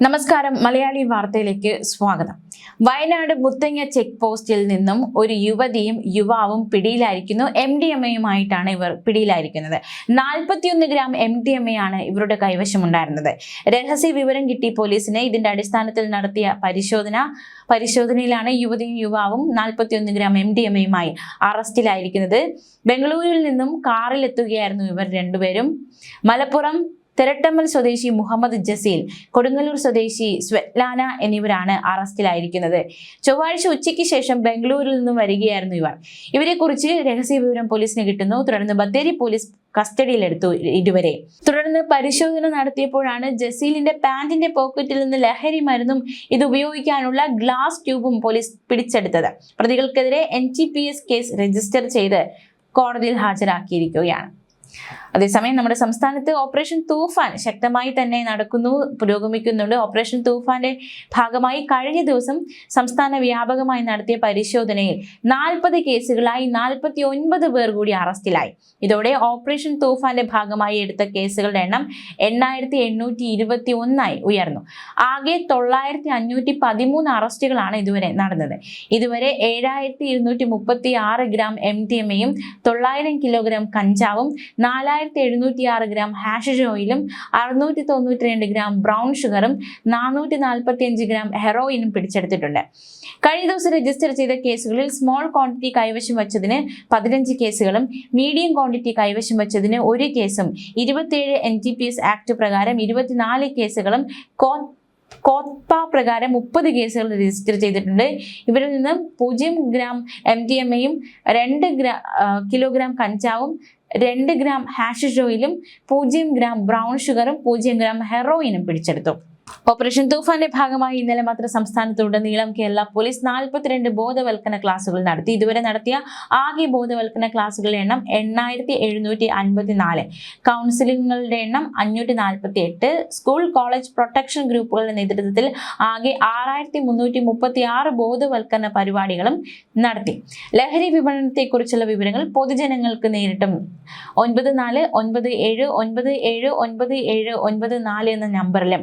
നമസ്കാരം, മലയാളി വാർത്തയിലേക്ക് സ്വാഗതം. വയനാട് മുത്തങ്ങ ചെക്ക് പോസ്റ്റിൽ നിന്നും ഒരു യുവതിയും യുവാവും പിടിയിലായിരിക്കുന്നു. MDMAയുമായിട്ടാണ് ഇവർ പിടിയിലായിരിക്കുന്നത്. 41 ഗ്രാം MDMA ആണ് ഇവരുടെ കൈവശമുണ്ടായിരുന്നത്. രഹസ്യ വിവരം കിട്ടി പോലീസിന്. ഇതിന്റെ അടിസ്ഥാനത്തിൽ നടത്തിയ പരിശോധനയിലാണ് യുവതിയും യുവാവും 41 ഗ്രാം MDMAയുമായി അറസ്റ്റിലായിരിക്കുന്നത്. ബംഗളൂരുവിൽ നിന്നും കാറിൽ എത്തുകയായിരുന്നു ഇവർ രണ്ടുപേരും. മലപ്പുറം തെരട്ടമ്മൽ സ്വദേശി മുഹമ്മദ് ജസീൽ, കൊടുങ്ങല്ലൂർ സ്വദേശി സ്വെറ്റ്ലാന എന്നിവരാണ് അറസ്റ്റിലായിരിക്കുന്നത്. ചൊവ്വാഴ്ച ഉച്ചയ്ക്ക് ശേഷം ബംഗളൂരിൽ നിന്നും വരികയായിരുന്നു ഇവർ. ഇവരെക്കുറിച്ച് രഹസ്യ വിവരം പോലീസിന് കിട്ടുന്നു. തുടർന്ന് ബത്തേരി പോലീസ് കസ്റ്റഡിയിലെടുത്തു ഇരുവരെ. തുടർന്ന് പരിശോധന നടത്തിയപ്പോഴാണ് ജസീലിന്റെ പാന്റിന്റെ പോക്കറ്റിൽ നിന്ന് ലഹരി മരുന്നും ഇത് ഉപയോഗിക്കാനുള്ള ഗ്ലാസ് ട്യൂബും പോലീസ് പിടിച്ചെടുത്തത്. പ്രതികൾക്കെതിരെ NTPS കേസ് രജിസ്റ്റർ ചെയ്ത് കോടതിയിൽ ഹാജരാക്കിയിരിക്കുകയാണ്. അതേസമയം നമ്മുടെ സംസ്ഥാനത്ത് ഓപ്പറേഷൻ തൂഫാൻ ശക്തമായി തന്നെ പുരോഗമിക്കുന്നുണ്ട്. ഓപ്പറേഷൻ തൂഫാന്റെ ഭാഗമായി കഴിഞ്ഞ ദിവസം സംസ്ഥാന വ്യാപകമായി നടത്തിയ പരിശോധനയിൽ 40 കേസുകളായി 49 പേർ കൂടി അറസ്റ്റിലായി. ഇതോടെ ഓപ്പറേഷൻ തൂഫാന്റെ ഭാഗമായി എടുത്ത കേസുകളുടെ എണ്ണം 8821 ഉയർന്നു. ആകെ 9513 അറസ്റ്റുകളാണ് ഇതുവരെ നടന്നത്. ഇതുവരെ 7236 ഗ്രാം MDMAയും 900 കിലോഗ്രാം കഞ്ചാവും 4706 ഗ്രാം ഹാഷിഷ് ഓയിലും 692 ഗ്രാം ബ്രൗൺ ഷുഗറും 445 ഗ്രാം ഹെറോയിനും പിടിച്ചെടുത്തിട്ടുണ്ട്. കഴിഞ്ഞ ദിവസം രജിസ്റ്റർ ചെയ്ത കേസുകളിൽ സ്മോൾ ക്വാണ്ടിറ്റി കൈവശം വച്ചതിന് 15 കേസുകളും മീഡിയം ക്വാണ്ടിറ്റി കൈവശം വച്ചതിന് 1 കേസും 27 NTPS ആക്ട് പ്രകാരം 24 കേസുകളും കോത്പ പ്രകാരം 30 കേസുകൾ രജിസ്റ്റർ ചെയ്തിട്ടുണ്ട്. ഇവരിൽ നിന്ന് 0 ഗ്രാം MDMAയും 2 കിലോഗ്രാം കഞ്ചാവും 2 ഗ്രാം ഹാഷിഷ് ഓയിലും 0 ഗ്രാം ബ്രൗൺ ഷുഗറും 0 ഗ്രാം ഹെറോയിനും പിടിച്ചെടുത്തു. ഓപ്പറേഷൻ തൂഫാന്റെ ഭാഗമായി ഇന്നലെ മാത്രം സംസ്ഥാനത്തുടനീളം കേരള പോലീസ് 42 ബോധവൽക്കരണ ക്ലാസുകൾ നടത്തി. ഇതുവരെ നടത്തിയ ആകെ ബോധവൽക്കരണ ക്ലാസുകളുടെ എണ്ണം 8754. കൗൺസിലിംഗുകളുടെ എണ്ണം 548. സ്കൂൾ കോളേജ് പ്രൊട്ടക്ഷൻ ഗ്രൂപ്പുകളുടെ നേതൃത്വത്തിൽ ആകെ 6336 ബോധവൽക്കരണ പരിപാടികളും നടത്തി. ലഹരി വിപണനത്തെക്കുറിച്ചുള്ള വിവരങ്ങൾ പൊതുജനങ്ങൾക്ക് നേരിട്ടും 9497979794 എന്ന നമ്പറിലും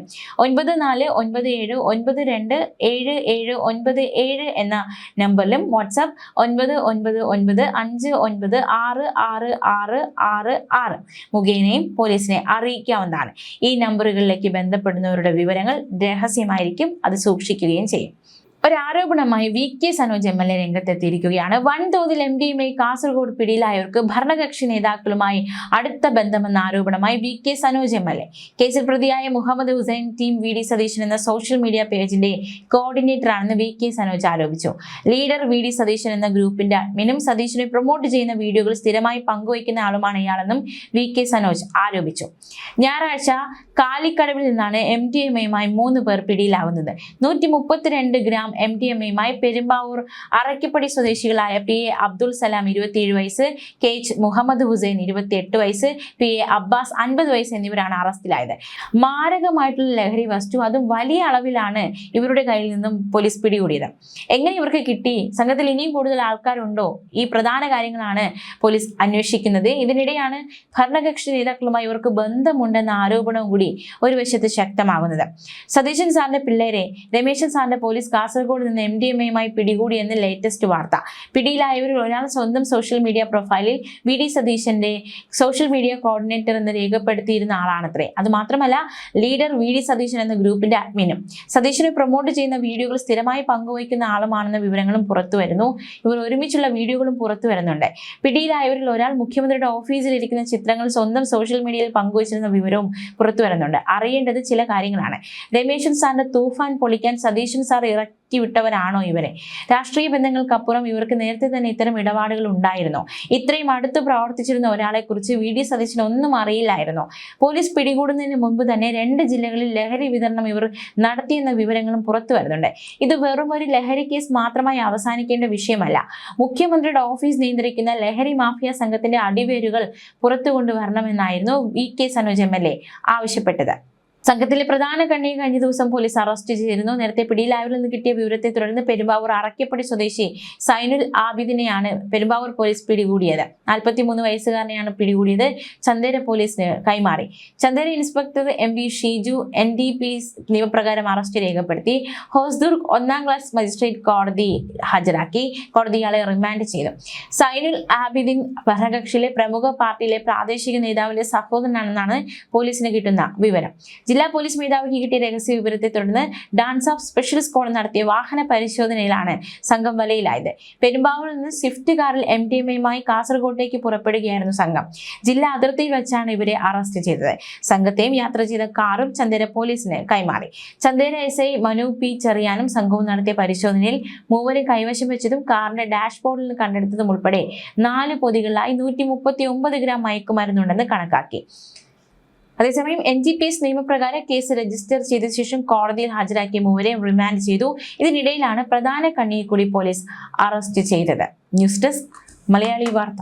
9497927797 എന്ന നമ്പറിലും വാട്സാപ്പ് 9959566666 മുഖേനയും പോലീസിനെ അറിയിക്കാവുന്നതാണ്. ഈ നമ്പറുകളിലേക്ക് ബന്ധപ്പെടുന്നവരുടെ വിവരങ്ങൾ രഹസ്യമായിരിക്കും, അത് സൂക്ഷിക്കുകയും ചെയ്യും. ഒരു ആരോപണമായി VK സനോജ് MLA രംഗത്തെത്തിയിരിക്കുകയാണ്. വൻതോതിൽ MDMA കാസർഗോഡ് പിടിയിലായവർക്ക് ഭരണകക്ഷി നേതാക്കളുമായി അടുത്ത ബന്ധമെന്ന ആരോപണമായി VK സനോജ് MLA. കേസിൽ പ്രതിയായ മുഹമ്മദ് ഹുസൈൻ ടീം VD സതീശൻ എന്ന സോഷ്യൽ മീഡിയ പേജിന്റെ കോർഡിനേറ്ററാണെന്ന് VK സനോജ് ആരോപിച്ചു. ലീഡർ VD സതീശൻ എന്ന ഗ്രൂപ്പിന്റെ അഡ്മിനും സതീശനെ പ്രൊമോട്ട് ചെയ്യുന്ന വീഡിയോകൾ സ്ഥിരമായി പങ്കുവയ്ക്കുന്ന ആളുമാണ് ഇയാളെന്നും VK സനോജ് ആരോപിച്ചു. ഞായറാഴ്ച കാലിക്കടവിൽ നിന്നാണ് MDMAയുമായി 3 പേർ പിടിയിലാവുന്നത്. 132 ഗ്രാം MDMAയുമായി പെരുമ്പാവൂർ അറയ്ക്കപ്പടി സ്വദേശികളായ PA അബ്ദുൾ സലാം 27 വയസ്സ്, KH മുഹമ്മദ് ഹുസൈൻ 28 വയസ്സ്, PA അബ്ബാസ് 50 വയസ്സ് എന്നിവരാണ് അറസ്റ്റിലായത്. മാരകമായിട്ടുള്ള ലഹരി വസ്തു, അതും വലിയ അളവിലാണ് ഇവരുടെ കയ്യിൽ നിന്നും പോലീസ് പിടികൂടിയത്. എങ്ങനെ ഇവർക്ക് കിട്ടി? സംഘത്തിൽ ഇനിയും കൂടുതൽ ആൾക്കാരുണ്ടോ? ഈ പ്രധാന കാര്യങ്ങളാണ് പോലീസ് അന്വേഷിക്കുന്നത്. ഇതിനിടെയാണ് ഭരണകക്ഷി നേതാക്കളുമായി ഇവർക്ക് ബന്ധമുണ്ടെന്ന ആരോപണവും കൂടി ഒരു വശത്ത് ശക്തമാകുന്നത്. സതീശൻ സാറിന്റെ പിള്ളേരെ രമേശൻ സാറിന്റെ പോലീസ് കാസർഗോഡ് നിന്ന് MDMAയുമായി പിടികൂടി എന്ന് ലേറ്റസ്റ്റ് വാർത്ത. പിടിയിലായവരിൽ ഒരാൾ സ്വന്തം സോഷ്യൽ മീഡിയ പ്രൊഫൈലിൽ VD സതീശന്റെ സോഷ്യൽ മീഡിയ കോർഡിനേറ്റർ എന്ന് രേഖപ്പെടുത്തിയിരുന്ന ആളാണത്രേ. അതുമാത്രമല്ല, ലീഡർ VD സതീശൻ എന്ന ഗ്രൂപ്പിന്റെ അഡ്മിനും സതീശനെ പ്രൊമോട്ട് ചെയ്യുന്ന വീഡിയോകൾ സ്ഥിരമായി പങ്കുവയ്ക്കുന്ന ആളുമാണെന്ന വിവരങ്ങളും പുറത്തു വരുന്നു. ഇവർ ഒരുമിച്ചുള്ള വീഡിയോകളും പുറത്തു വരുന്നുണ്ട്. പിടിയിലായവരിൽ ഒരാൾ മുഖ്യമന്ത്രിയുടെ ഓഫീസിൽ ഇരിക്കുന്ന ചിത്രങ്ങൾ സ്വന്തം സോഷ്യൽ മീഡിയയിൽ പങ്കുവച്ചിരുന്ന വിവരവും പുറത്തു വരുന്നുണ്ട്. അറിയേണ്ടത് ചില കാര്യങ്ങളാണ്. രമേശൻ സാറിന്റെ തൂഫാൻ പൊളിക്കാൻ സതീശൻ സാർ ഇറക്കി വിട്ടവരാണോ ഇവരെ? രാഷ്ട്രീയ ബന്ധങ്ങൾക്കപ്പുറം ഇവർക്ക് നേരത്തെ തന്നെ ഇത്തരം ഇടപാടുകൾ ഉണ്ടായിരുന്നോ? ഇത്രയും അടുത്ത് പ്രവർത്തിച്ചിരുന്ന ഒരാളെ കുറിച്ച് VD സതീശന് ഒന്നും അറിയില്ലായിരുന്നോ? പോലീസ് പിടികൂടുന്നതിന് മുമ്പ് തന്നെ 2 ജില്ലകളിൽ ലഹരി വിതരണം ഇവർ നടത്തിയെന്ന വിവരങ്ങളും പുറത്തു വരുന്നുണ്ട്. ഇത് വെറും ഒരു ലഹരി കേസ് മാത്രമായി അവസാനിക്കേണ്ട വിഷയമല്ല. മുഖ്യമന്ത്രിയുടെ ഓഫീസ് നിയന്ത്രിക്കുന്ന ലഹരി മാഫിയ സംഘത്തിന്റെ അടിവേരുകൾ പുറത്തു കൊണ്ടുവരണമെന്നായിരുന്നു VK സനോജ് MLA ആവശ്യപ്പെട്ടത്. സംഘത്തിലെ പ്രധാന കണ്ണിയെ കഴിഞ്ഞ ദിവസം പോലീസ് അറസ്റ്റ് ചെയ്തിരുന്നു. നേരത്തെ പിടിയിലായവരിൽ നിന്ന് കിട്ടിയ വിവരത്തെ തുടർന്ന് പെരുമ്പാവൂർ അറക്കപ്പടി സ്വദേശി സൈനുൽ ആബിദിനെയാണ് പെരുമ്പാവൂർ പോലീസ് പിടികൂടിയത്. 43 വയസ്സുകാരനെയാണ് പിടികൂടിയത്. ചന്ദേര പോലീസിന് കൈമാറി. Chandera inspector MV Sheeju NDPS നിയമപ്രകാരം അറസ്റ്റ് രേഖപ്പെടുത്തി. ഹോസ്ദുർഗ് 1ാം ക്ലാസ് മജിസ്ട്രേറ്റ് കോടതി ഹാജരാക്കി. കോടതി ഇയാളെ റിമാൻഡ് ചെയ്തു. സൈനുൽ ആബിദിൻ ഭരണകക്ഷിയിലെ പ്രമുഖ പാർട്ടിയിലെ പ്രാദേശിക നേതാവിന്റെ സഹോദരനാണെന്നാണ് പോലീസിന് കിട്ടുന്ന വിവരം. ജില്ലാ പോലീസ് മേധാവിക്ക് കിട്ടിയ രഹസ്യ വിവരത്തെ തുടർന്ന് ഡാൻസ് ഓഫ് സ്പെഷ്യൽ സ്ക്വാഡ് നടത്തിയ വാഹന പരിശോധനയിലാണ് സംഘം വലയിലായത്. പെരുമ്പാവൂരിൽ നിന്ന് സ്വിഫ്റ്റ് കാറിൽ MDMAയുമായി കാസർഗോട്ടേക്ക് പുറപ്പെടുകയായിരുന്നു സംഘം. ജില്ലാ അതിർത്തിയിൽ വെച്ചാണ് ഇവരെ അറസ്റ്റ് ചെയ്തത്. സംഘത്തെയും യാത്ര ചെയ്ത കാറും ചന്ദേര പോലീസിന് കൈമാറി. ചന്ദേര SI മനു P ചെറിയാനും സംഘവും നടത്തിയ പരിശോധനയിൽ മൂവരും കൈവശം വെച്ചതും കാറിന്റെ ഡാഷ്ബോർഡിൽ നിന്ന് കണ്ടെടുത്തതും ഉൾപ്പെടെ 4 പൊതികളിലായി 139 ഗ്രാം മയക്കുമരുന്നുണ്ടെന്ന് കണക്കാക്കി. അതേസമയം NGPS നിയമപ്രകാരം കേസ് രജിസ്റ്റർ ചെയ്ത ശേഷം കോടതിയിൽ ഹാജരാക്കിയ മൂവരെയും റിമാൻഡ് ചെയ്തു. ഇതിനിടയിലാണ് പ്രധാന കണ്ണിയെ കൂടി പോലീസ് അറസ്റ്റ് ചെയ്തത്. ന്യൂസ് ഡെസ്ക് മലയാളി വാർത്ത.